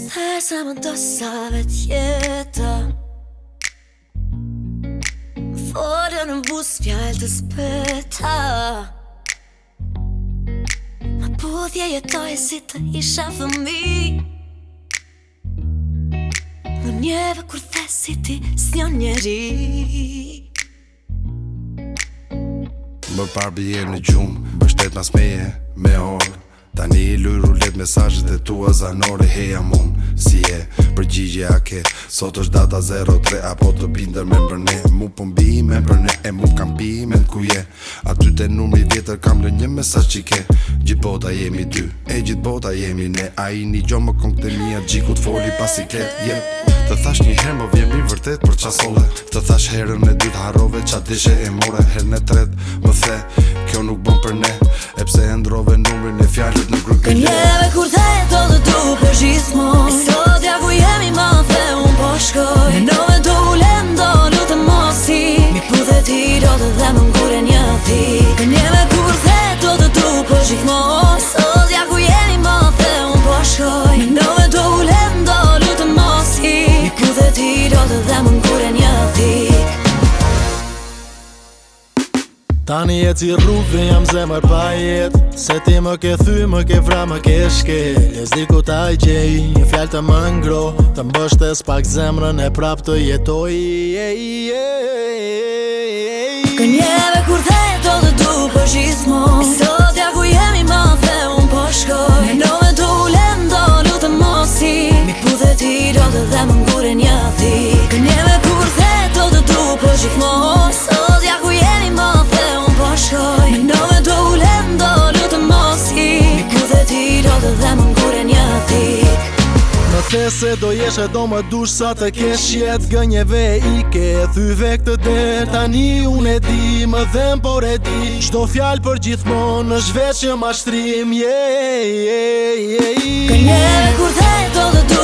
The sa më do sa vet jeta Folë në bus fjallë të speta Ma pudhje jetoj si të isha fëmi Më njeve kur the si ti s'njo njeri Më parë bëjem në gjumë Bështet mas meje, me orë Tani i luj rullet mesazhet e tua zanore Heja mun, si e, përgjigje a ke Sot është data 03 Apo të binder me mbërne Mu pëmbi me mbërne E mu kam pi me n'ku je Aty te numri vjetër kam lë një mesazh që ke Gjithë bota jemi dy E gjithë bota jemi ne A i një gjo më kong të mija Gjikut foli pasi klet Të thash një herë më vjen mi vërtet për qasole Të thash herën e dytë harrove qa dishe e more Herën e tret më the Kjo nuk bën për ne E pse e ndrove numrin e fjallet nuk rrugë Për njeve kur the do të du për gjithmon E sot ja ku jemi ma the unë po shkoj Në nove do ulem do lutë mosi Mi pudhe ti do të dhe më ngure një thi Për njeve kur the do të du për gjithmon E sot ja ku jemi ma the unë po shkoj Në nove do ulem do lutë mosi Mi pudhe ti do të dhe më ngure një thi Tani e ci rrugve jam zemër pa jet Se ti më ke thy, më ke vra, më ke shkel E zdi ku ta i gjej, një fjall të më ngro Të mbështes pak zemrën e prap të jetoj Kënjeve kur the do të du për gjithmon E sot ja ku jemi ma the unë po shkoj Në nove do ulem do lutë mosi Mi pudhe ti do të dhe më ngure një thi Kënjeve kur the do të du për gjithmon E sot ja ku jemi ma the unë po shkoj Në nove do ulem do lutë mosi Mi pudhe ti do të dhe më ngure një thi Më the se do jesh e do më dush sa të kesh jet Gënjeve i ke thyve këtë der Tani unë e di më dhem por e di Qdo fjall për gjithmon është veç që ma shtrim Kënjeve kur the do të du